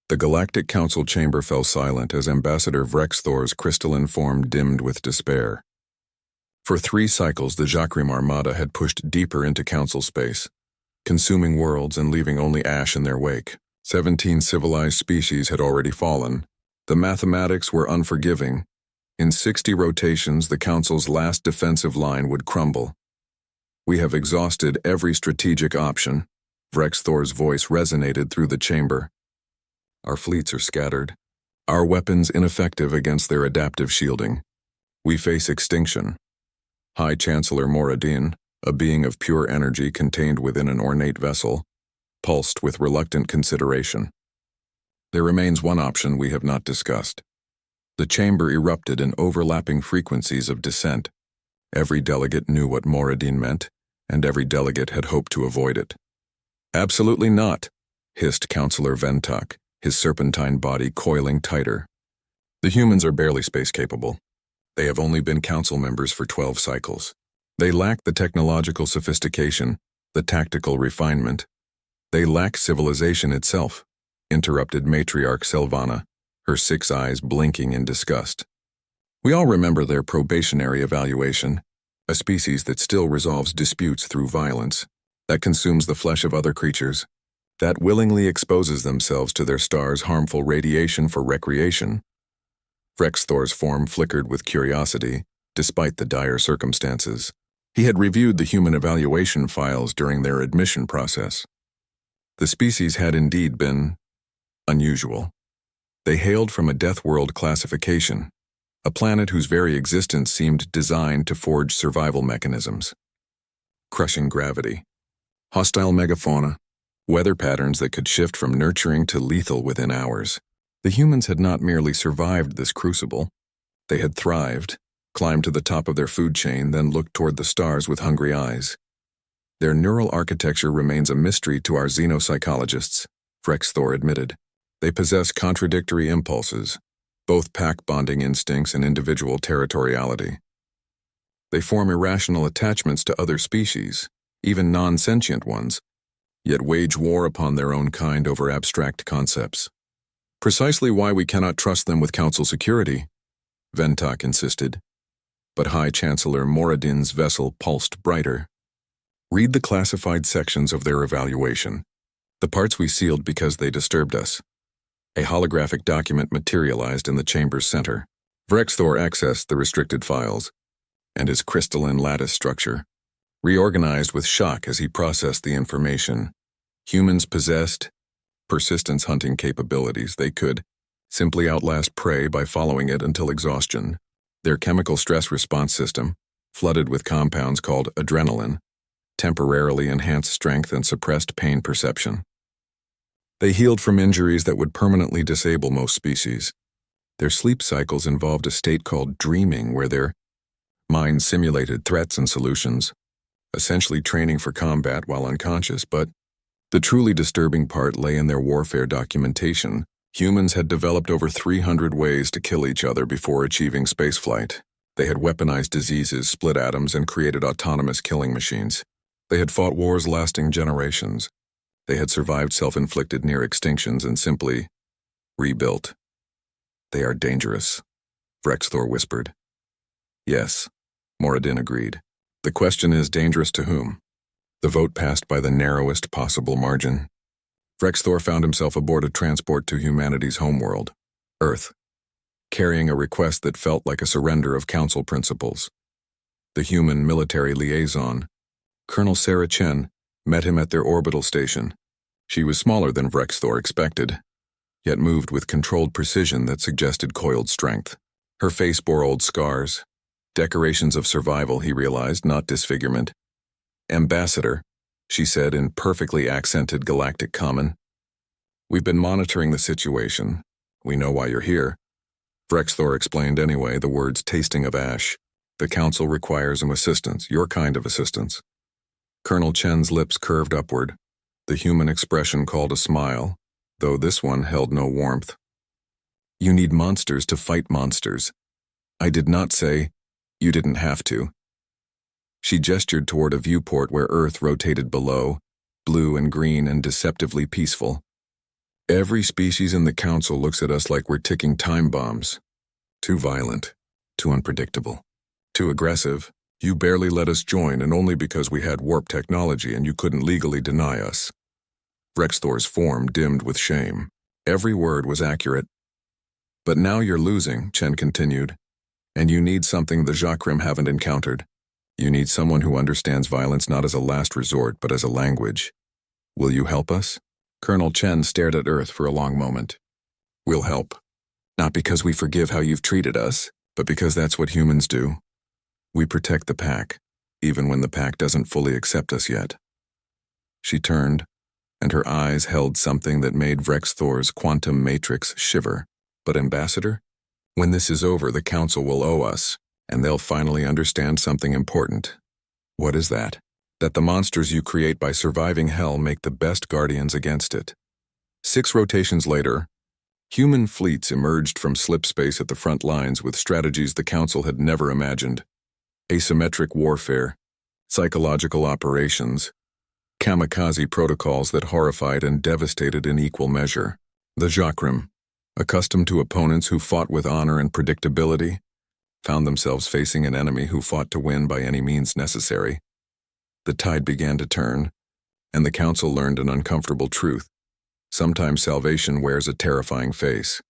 The Galactic Council chamber fell silent as Ambassador Vrexthor's crystalline form dimmed with despair. For 3 cycles, the Jacrim Armada had pushed deeper into Council space, consuming worlds and leaving only ash in their wake. 17 civilized species had already fallen. The mathematics were unforgiving. In 60 rotations, the Council's last defensive line would crumble. "We have exhausted every strategic option." Vrexthor's voice resonated through the chamber. "Our fleets are scattered. Our weapons ineffective against their adaptive shielding. We face extinction." High Chancellor Moradin, a being of pure energy contained within an ornate vessel, pulsed with reluctant consideration. "There remains one option we have not discussed." The chamber erupted in overlapping frequencies of dissent. Every delegate knew what Moradin meant, and every delegate had hoped to avoid it. "Absolutely not," hissed Councillor Ventok, his serpentine body coiling tighter. "The humans are barely space-capable. They have only been council members for 12 cycles. They lack the technological sophistication, the tactical refinement. They lack civilization itself," interrupted Matriarch Selvana, her 6 eyes blinking in disgust. "We all remember their probationary evaluation, a species that still resolves disputes through violence, that consumes the flesh of other creatures, that willingly exposes themselves to their star's harmful radiation for recreation." Vrexthor's form flickered with curiosity, despite the dire circumstances. He had reviewed the human evaluation files during their admission process. The species had indeed been unusual. They hailed from a Death World classification, a planet whose very existence seemed designed to forge survival mechanisms. Crushing gravity, hostile megafauna, weather patterns that could shift from nurturing to lethal within hours. The humans had not merely survived this crucible. They had thrived, climbed to the top of their food chain, then looked toward the stars with hungry eyes. "Their neural architecture remains a mystery to our xenopsychologists," Vrexthor admitted. "They possess contradictory impulses, both pack-bonding instincts and individual territoriality. They form irrational attachments to other species, even non-sentient ones, yet wage war upon their own kind over abstract concepts. Precisely why we cannot trust them with council security," Ventok insisted. But High Chancellor Moradin's vessel pulsed brighter. "Read the classified sections of their evaluation, the parts we sealed because they disturbed us." A holographic document materialized in the chamber's center. Vrexthor accessed the restricted files, and his crystalline lattice structure reorganized with shock as he processed the information. Humans possessed persistence hunting capabilities. They could simply outlast prey by following it until exhaustion. Their chemical stress response system, flooded with compounds called adrenaline, temporarily enhanced strength and suppressed pain perception. They healed from injuries that would permanently disable most species. Their sleep cycles involved a state called dreaming, where their minds simulated threats and solutions, essentially training for combat while unconscious. But the truly disturbing part lay in their warfare documentation. Humans had developed over 300 ways to kill each other before achieving spaceflight. They had weaponized diseases, split atoms, and created autonomous killing machines. They had fought wars lasting generations. They had survived self-inflicted near extinctions and simply rebuilt. "They are dangerous," Vrexthor whispered. "Yes," Moradin agreed. "The question is, dangerous to whom?" The vote passed by the narrowest possible margin. Vrexthor found himself aboard a transport to humanity's homeworld, Earth, carrying a request that felt like a surrender of council principles. The human military liaison, Colonel Sarah Chen, met him at their orbital station. She was smaller than Vrexthor expected, yet moved with controlled precision that suggested coiled strength. Her face bore old scars, decorations of survival, he realized, not disfigurement. "Ambassador," she said in perfectly accented galactic common. "We've been monitoring the situation. We know why you're here." Vrexthor explained anyway, the words tasting of ash. "The council requires some assistance, your kind of assistance." Colonel Chen's lips curved upward. The human expression called a smile, though this one held no warmth. "You need monsters to fight monsters. I did not say you didn't have to." She gestured toward a viewport where Earth rotated below, blue and green and deceptively peaceful. Every species in the council looks at us like we're ticking time bombs. Too violent, too unpredictable, too aggressive. You barely let us join, and only because we had warp technology and you couldn't legally deny us. Rexthor's form dimmed with shame. Every word was accurate. But now you're losing, Chen continued. And you need something the Jacrim haven't encountered. You need someone who understands violence not as a last resort, but as a language. Will you help us? Colonel Chen stared at Earth for a long moment. We'll help. Not because we forgive how you've treated us, but because that's what humans do. We protect the pack, even when the pack doesn't fully accept us yet. She turned, and her eyes held something that made Rexthor's quantum matrix shiver. But Ambassador, when this is over, the Council will owe us, and they'll finally understand something important. What is that? That the monsters you create by surviving hell make the best guardians against it. 6 rotations later, human fleets emerged from slipspace at the front lines with strategies the Council had never imagined. Asymmetric warfare, psychological operations, kamikaze protocols that horrified and devastated in equal measure. The Jacrim, accustomed to opponents who fought with honor and predictability, found themselves facing an enemy who fought to win by any means necessary. The tide began to turn, and the Council learned an uncomfortable truth. Sometimes salvation wears a terrifying face.